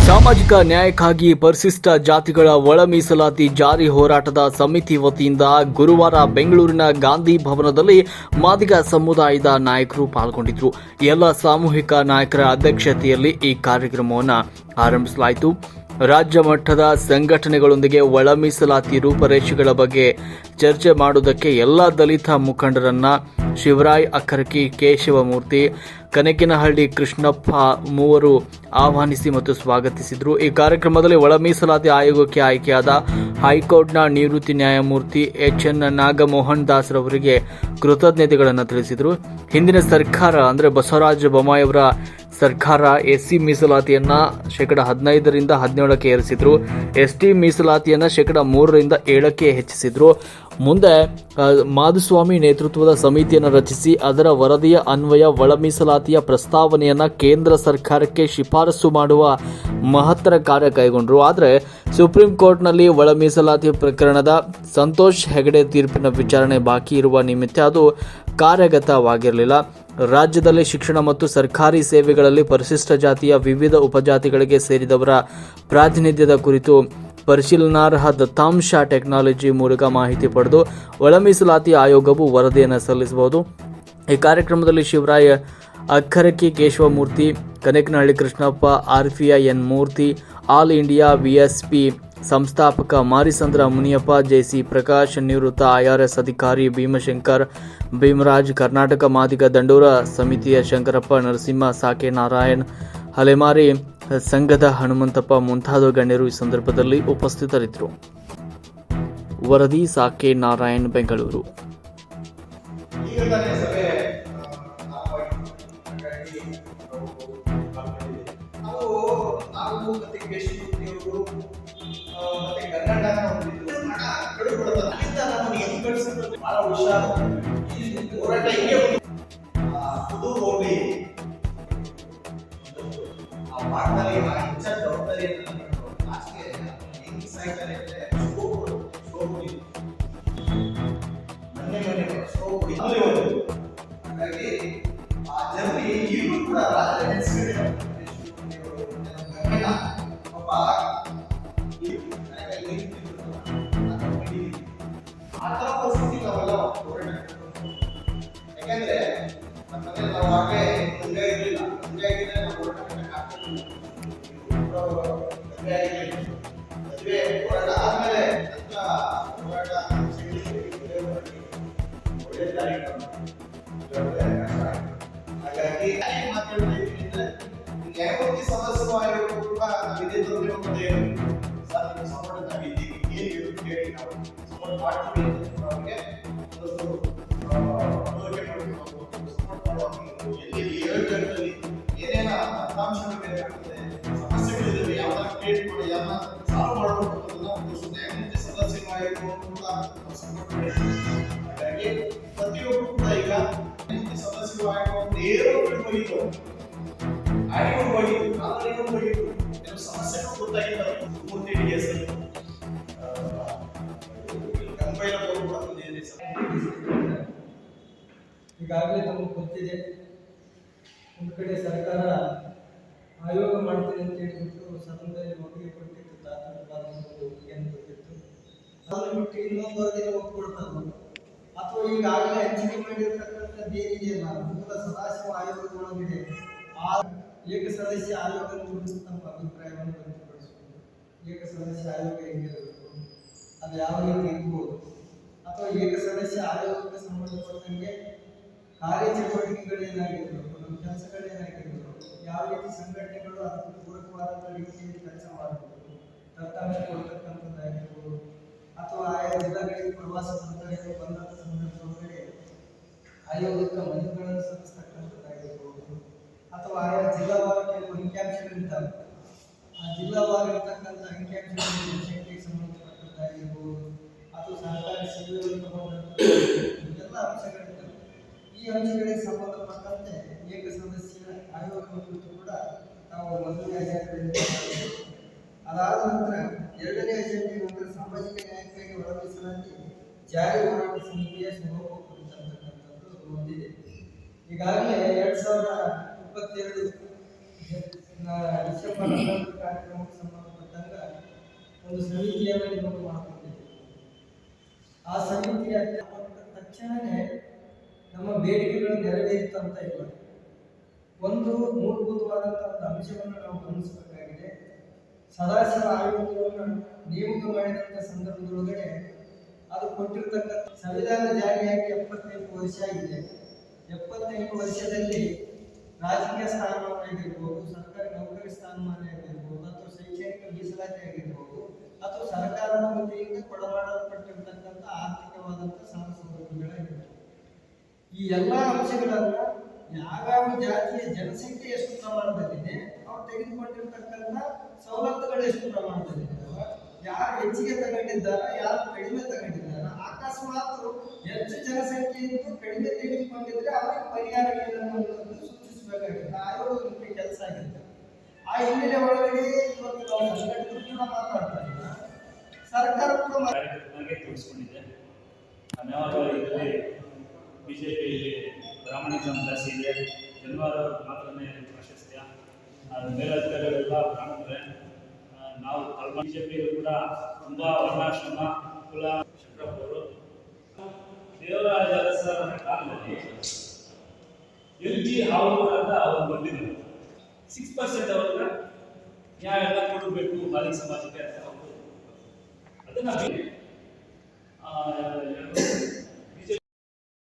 ಸಾಮಾಜಿಕ ನ್ಯಾಯಕ್ಕಾಗಿ ಪರಿಶಿಷ್ಟ ಜಾತಿಗಳ ಒಳ ಮೀಸಲಾತಿ ಜಾರಿ ಹೋರಾಟದ ಸಮಿತಿ ವತಿಯಿಂದ ಗುರುವಾರ ಬೆಂಗಳೂರಿನ ಗಾಂಧಿ ಭವನದಲ್ಲಿ ಮಾದಿಗ ಸಮುದಾಯದ ನಾಯಕರು ಪಾಲ್ಗೊಂಡಿದ್ದರು. ಎಲ್ಲ ಸಾಮೂಹಿಕ ನಾಯಕರ ಅಧ್ಯಕ್ಷತೆಯಲ್ಲಿ ಈ ಕಾರ್ಯಕ್ರಮವನ್ನು ಆರಂಭಿಸಲಾಯಿತು. ರಾಜ್ಯ ಮಟ್ಟದ ಸಂಘಟನೆಗಳೊಂದಿಗೆ ಒಳ ಮೀಸಲಾತಿ ರೂಪರೇಷೆಗಳ ಬಗ್ಗೆ ಚರ್ಚೆ ಮಾಡುವುದಕ್ಕೆ ಎಲ್ಲ ದಲಿತ ಮುಖಂಡರನ್ನ ಶಿವರಾಯ್ ಅಕ್ಕರಕಿ, ಕೇಶವಮೂರ್ತಿ, ಕನಕಿನಹಳ್ಳಿ ಕೃಷ್ಣಪ್ಪ ಮೂವರು ಆಹ್ವಾನಿಸಿ ಮತ್ತು ಸ್ವಾಗತಿಸಿದರು. ಈ ಕಾರ್ಯಕ್ರಮದಲ್ಲಿ ಒಳ ಮೀಸಲಾತಿ ಆಯೋಗಕ್ಕೆ ಆಯ್ಕೆಯಾದ ಹೈಕೋರ್ಟ್ನ ನಿವೃತ್ತಿ ನ್ಯಾಯಮೂರ್ತಿ ಎಚ್.ಎನ್. ನಾಗಮೋಹನ್ ದಾಸ್ ರವರಿಗೆ ಕೃತಜ್ಞತೆಗಳನ್ನು ತಿಳಿಸಿದರು. ಹಿಂದಿನ ಸರ್ಕಾರ ಅಂದರೆ ಬಸವರಾಜ ಬೊಮ್ಮಾಯಿಯವರ ಸರ್ಕಾರ ಎಸ್ಸಿ ಮೀಸಲಾತಿಯನ್ನ 15% 17% ಏರಿಸಿದ್ರು. ಎಸ್ಟಿ ಮೀಸಲಾತಿಯನ್ನ 3% 7% ಹೆಚ್ಚಿಸಿದ್ರು. ಮುಂದೆ ಮಾಧುಸ್ವಾಮಿ ನೇತೃತ್ವದ ಸಮಿತಿಯನ್ನು ರಚಿಸಿ ಅದರ ವರದಿಯ ಅನ್ವಯ ಒಳ ಮೀಸಲಾತಿಯ ಪ್ರಸ್ತಾವನೆಯನ್ನ ಕೇಂದ್ರ ಸರ್ಕಾರಕ್ಕೆ ಶಿಫಾರಸು ಮಾಡುವ ಮಹತ್ತರ ಕಾರ್ಯ ಕೈಗೊಂಡರು. ಆದರೆ ಸುಪ್ರೀಂ ಕೋರ್ಟ್ನಲ್ಲಿ ಒಳ ಮೀಸಲಾತಿ ಪ್ರಕರಣದ ಸಂತೋಷ್ ಹೆಗಡೆ ತೀರ್ಪಿನ ವಿಚಾರಣೆ ಬಾಕಿ ಇರುವ ನಿಮಿತ್ತ ಅದು ಕಾರ್ಯಗತವಾಗಿರಲಿಲ್ಲ. ರಾಜ್ಯದಲ್ಲಿ ಶಿಕ್ಷಣ ಮತ್ತು ಸರ್ಕಾರಿ ಸೇವೆಗಳಲ್ಲಿ ಪರಿಶಿಷ್ಟ ಜಾತಿಯ ವಿವಿಧ ಉಪಜಾತಿಗಳಿಗೆ ಸೇರಿದವರ ಪ್ರಾತಿನಿಧ್ಯದ ಕುರಿತು ಪರಿಶೀಲನಾರ್ಹ ದತ್ತಾಂಶ ಟೆಕ್ನಾಲಜಿ ಮೂಲಕ ಮಾಹಿತಿ ಪಡೆದು ಒಳ ಮೀಸಲಾತಿ ಆಯೋಗವು ವರದಿಯನ್ನು ಸಲ್ಲಿಸಬಹುದು. ಈ ಕಾರ್ಯಕ್ರಮದಲ್ಲಿ ಶಿವರಾಯ್ ಅಕ್ಕರಕಿ, ಕೇಶವಮೂರ್ತಿ, ಕನಕನಹಳ್ಳಿ ಕೃಷ್ಣಪ್ಪ, ಆರ್ಫಿಐ ಎನ್ ಮೂರ್ತಿ, ಆಲ್ ಇಂಡಿಯಾ ವಿಎಸ್ಪಿ ಸಂಸ್ಥಾಪಕ ಮಾರಿಸಂದ್ರ ಮುನಿಯಪ್ಪ, ಜೆಸಿ ಪ್ರಕಾಶ್, ನಿವೃತ್ತ ಐಆರ್ಎಸ್ ಅಧಿಕಾರಿ ಭೀಮಶಂಕರ್, ಭೀಮರಾಜ್, ಕರ್ನಾಟಕ ಮಾದಿಗ ದಂಡೋರ ಸಮಿತಿಯ ಶಂಕರಪ್ಪ, ನರಸಿಂಹ, ಸಾಕೆ ನಾರಾಯಣ್, ಅಲೆಮಾರಿ ಸಂಘದ ಹನುಮಂತಪ್ಪ ಮುಂತಾದ ಗಣ್ಯರು ಈ ಸಂದರ್ಭದಲ್ಲಿ ಉಪಸ್ಥಿತರಿದ್ದರು. ವರದಿ ಸಾಕೆ ನಾರಾಯಣ್, ಬೆಂಗಳೂರು. ಯಾಕಂದ್ರೆ ನಾವು ಹಾಗೆ ಮುಂದೆ ಇರಲಿಲ್ಲ, ಮುಂದೆ ಆಗಿದ್ರೆ ನಾವು ಮದುವೆ ಹೋರಾಟ ಆದ್ಮೇಲೆ ಹೋರಾಟ ಒಳ್ಳೆ ದಾರಿ. ಹಾಗಾಗಿ ಮಾತಾಡೋದ್ರಿಂದ ನ್ಯಾಯಮೂರ್ತಿ ಸದಸ್ಯರು ಆಗಿರೋದು ಕೂಡ ಇದೇ ದೊಡ್ಡ ಸಪೋರ್ಟ್ ನಾವಿದ್ದೀವಿ, ಏನು ಕೇಳಿ ನಾವು ಸಪೋರ್ಟ್ ಮಾಡ್ತೀವಿ. ಅವ್ರಿಗೆ ಏನೇನ ದತ್ತಾಂಶಗಳು ಬೇಕಾಗ್ತದೆ, ಸಮಸ್ಯೆಗಳಿದ್ದಾವೆ, ಯಾವ್ದಾರ ಕ್ರಿಯೇಟ್ ಮಾಡಿ ಯಾವ್ದನ್ನ ಸಾಲ್ವ್ ಮಾಡಬೇಕು ಅನ್ನೋದನ್ನ ನ್ಯಾಯಮೂರ್ತಿ ಸದಸ್ಯರಾಗಿರುವ ಕೂಡ ಸಪೋರ್ಟ್ ಮಾಡಿದ್ದೀವಿ. ಹಾಗಾಗಿ ಪ್ರತಿಯೊಬ್ಬರು ಕೂಡ ಈಗ ನ್ಯಾಯಮೂರ್ತಿ ಸದಸ್ಯರು ಆಗಿರುವ ನೇರವಾಗಿ ಹೋಗಿದ್ದು ಆಯ್ಕೊಂಡು ಹೋಗಿದ್ದು ಕಾಲರಿಗೂ ಹೋಗಿದ್ದು ಕೆಲವು ಸಮಸ್ಯೆಗಳು ಗೊತ್ತಾಗಿಲ್ಲ. ಮೂರ್ತಿ ಡಿಎಸ್ ಕಂಪೈಲರ್ ಕೂಡ ಈಗಾಗಲೇ ನಮಗೆ ಗೊತ್ತಿದೆ, ಒಂದು ಕಡೆ ಸರ್ಕಾರ ಆಯೋಗ ಮಾಡ್ತೀನಿ ಅಂತ ಹೇಳಿಬಿಟ್ಟು ಸದನದಲ್ಲಿ ಒಪ್ಪಿಗೆ ಕೊಟ್ಟಿತ್ತು, ಏನು ಗೊತ್ತಿತ್ತು. ಅದನ್ನು ಬಿಟ್ಟು ಇನ್ನೊಂದು ವರದಿನ ಒಪ್ಪಿಕೊಡ್ತಾರೆ. ಅಥವಾ ಈಗಾಗಲೇ ಹಂಚಿಕೆ ಮಾಡಿರ್ತಕ್ಕಂಥದ್ದು ಏನಿದೆಯಲ್ಲ, ಮೂಲ ಸದಾಶಿವ ಆಯೋಗದೊಳಗಿದೆ ಆ ಏಕಸದಸ್ಯ ಆಯೋಗದ ಕುರಿತು ತಮ್ಮ ಅಭಿಪ್ರಾಯವನ್ನು ವ್ಯಕ್ತಪಡಿಸಬಹುದು. ಏಕಸದಸ್ಯ ಆಯೋಗ ಹೆಂಗಿರಬೇಕು, ಅದು ಯಾವ ರೀತಿ ಇರ್ಬೋದು, ಅಥವಾ ಏಕಸದಸ್ಯ ಆಯೋಗಕ್ಕೆ ಸಂಬಂಧಪಟ್ಟಂಗೆ ಕಾರ್ಯಚಟುವಟಿಕೆಗಳೇನಾಗಿರಬೇಕು, ನಮ್ಮ ಕೆಲಸಗಳೇನಾಗಿರಬೇಕು, ಯಾವ ರೀತಿ ಸಂಘಟನೆಗಳು ಅದಕ್ಕೆ ಪೂರಕವಾದ ರೀತಿಯಲ್ಲಿ ಕೆಲಸ ಮಾಡಬೇಕು, ದತ್ತಾಂಶ ಕೊಡ್ತಕ್ಕಂಥದ್ದಾಗಿರ್ಬೋದು, ಅಥವಾ ಆಯಾ ಜಿಲ್ಲೆಗಳಿಗೆ ಪ್ರವಾಸ ಮಂತ್ರಿಗಳು ಬಂದಂಥ ಸಂದರ್ಭದಲ್ಲಿ ಆಯೋಗಕ್ಕೆ ಮನೆಗಳನ್ನು ಸಲ್ಲಿಸ್ತಕ್ಕಂಥದ್ದಾಗಿರ್ಬೋದು, ಅಥವಾ ಆಯಾ ಜಿಲ್ಲಾವಾರ ಕೆಲವು ಅಂಕಿಅಂಶಗಳಿದ್ದಾವೆ, ಆ ಜಿಲ್ಲಾವಾರ ಇರ್ತಕ್ಕಂಥ ಅಂಕಿಅಂಶಗಳ ಜನಸಂಖ್ಯೆಗೆ ಸಂಬಂಧಪಟ್ಟದ್ದಾಗಿರ್ಬೋದು, ಅಥವಾ ಸರ್ಕಾರಿ ಸೇವೆಗಳಿಗೆ ಸಂಬಂಧಪಟ್ಟ ಎಲ್ಲ ಅಂಶಗಳಿದ್ದಾವೆ. ಈ ಅಂಶಗಳಿಗೆ ಸಂಬಂಧಪಟ್ಟಂತೆ ಏಕಸದಸ್ಯ ಆಯೋಗದ ಕುರಿತು ಕೂಡ ನಾವು ಮೊದಲನೇ ಅಜೆಂಡಾ. ಅದಾದ ನಂತರ ಎರಡನೇ ಅಜೆಂಡಾ ನಂತರ ಸಾಮಾಜಿಕ ನ್ಯಾಯಕ್ಕಾಗಿ ಒಳ ಮೀಸಲಾತಿ ಜಾರಿ ಹೋರಾಟ ಸಮಿತಿಯ ಸ್ವರೂಪ ಕುರಿತಂತಕ್ಕಂಥದ್ದು ಹೊಂದಿದೆ. ಈಗಾಗಲೇ 2022 ಡಿಸೆಂಬರ್ 11 ಕಾರ್ಯಕ್ರಮಕ್ಕೆ ಸಂಬಂಧಪಟ್ಟಂಗ ಒಂದು ಸಮಿತಿಯನ್ನು ನೇಮಕ ಮಾಡಿಕೊಂಡಿದ್ದೇವೆ. ಆ ಸಮಿತಿಯ ತಕ್ಷಣವೇ ನಮ್ಮ ಬೇಡಿಕೆಗಳು ನೆರವೇರಿತಂತ ಇಲ್ಲ. ಒಂದು ಮೂಲಭೂತವಾದಂತಹ ಒಂದು ಅಂಶವನ್ನು ನಾವು ಗಮನಿಸಬೇಕಾಗಿದೆ. ಸದಾಶಿವ ಆಯೋಗವನ್ನು ನೇಮಕ ಮಾಡಿದಂಥ ಸಂದರ್ಭದೊಳಗಡೆ ಅದು ಕೊಟ್ಟಿರ್ತಕ್ಕಂಥ ಸಂವಿಧಾನ ಜಾರಿಯಾಗಿ 75 ವರ್ಷ ಆಗಿದೆ. 75 ವರ್ಷದಲ್ಲಿ ರಾಜಕೀಯ ಸ್ಥಾನಮಾನ ಆಗಿರ್ಬೋದು, ಸರ್ಕಾರಿ ನೌಕರಿ ಸ್ಥಾನಮಾನ ಆಗಿರ್ಬೋದು, ಅಥವಾ ಶೈಕ್ಷಣಿಕ ಮೀಸಲಾತಿ ಆಗಿರ್ಬೋದು, ಅಥವಾ ಸರ್ಕಾರದ ವತಿಯಿಂದ ಕೊಡಮಾಡಲ್ಪಟ್ಟಿರ್ತಕ್ಕಂಥ ಆರ್ಥಿಕವಾದಂಥ ಸಾಲ ಸೌಲಭ್ಯಗಳಾಗಿರ್ಬೋದು, ಈ ಎಲ್ಲ ಅಂಶಗಳನ್ನು ಯಾವ್ಯಾವ ಜಾತಿಯ ಜನಸಂಖ್ಯೆ ಎಷ್ಟು ಪ್ರಮಾಣದಲ್ಲಿದೆ, ಅವ್ರು ತೆಗೆದುಕೊಂಡಿರ್ತಕ್ಕಂಥ ಸವಲತ್ತುಗಳು ಎಷ್ಟು ಪ್ರಮಾಣದಲ್ಲಿದೆ, ಯಾರು ಹೆಚ್ಚಿಗೆ ತಗೊಂಡಿದ್ದಾರೆ, ಯಾರು ಕಡಿಮೆ ತಗೊಂಡಿದ್ದಾರೆ, ಅಕಸ್ಮಾತ್ ಹೆಚ್ಚು ಜನಸಂಖ್ಯೆ ಇದ್ದು ಕಡಿಮೆ ತೆಗೆದುಕೊಂಡಿದ್ರೆ ಅವರಿಗೆ ಪರಿಹಾರ ಏನನ್ನು ಸೂಚಿಸಬೇಕಾಗಿದೆ. ಆಯೋಗದ ಕೆಲಸ ಆಗಿದೆ. ಆ ಹಿನ್ನೆಲೆ ಒಳಗಡೆ ಇವತ್ತು ನಾವು ಸಂಘಟನೆ ಕೂಡ ಮಾತಾಡ್ತಾ ಇಲ್ಲ, ಸರ್ಕಾರ ಕೂಡ ತೋರಿಸ್ಕೊಂಡಿದೆ. ಇದರಲ್ಲಿ ಬಿಜೆಪಿಯಲ್ಲಿ ಬ್ರಾಹ್ಮಣಿಸಂ ಜಾಸ್ತಿ ಇದೆ, ಜನವಾರ ಮಾತ್ರನೇ ಪ್ರಾಶಸ್ತ್ಯ, ಮೇಲಧಿಕಾರಿಗಳೆಲ್ಲ ಬ್ರಾಹ್ಮಣರೇ. ನಾವು ಬಿಜೆಪಿಯಲ್ಲೂ ಕೂಡ ತುಂಬ ವರ್ಣಾಶ್ರಮ ಕುಲ ಶಂಕರಪ್ಪವರು ದೇವರಾಜ ಅರಸರ ಕಾಲದಲ್ಲಿ LG ಹಾವೂರು ಅಂತ ಅವರು ಬಂದಿದ್ದರು. 6% ಅವ್ರಿಗೆ ನ್ಯಾಯ ಎಲ್ಲ ಕೊಡಬೇಕು ಬಾಲಿಕ ಸಮಾಜಕ್ಕೆ ಅಂತ ಅವರು ಅದನ್ನು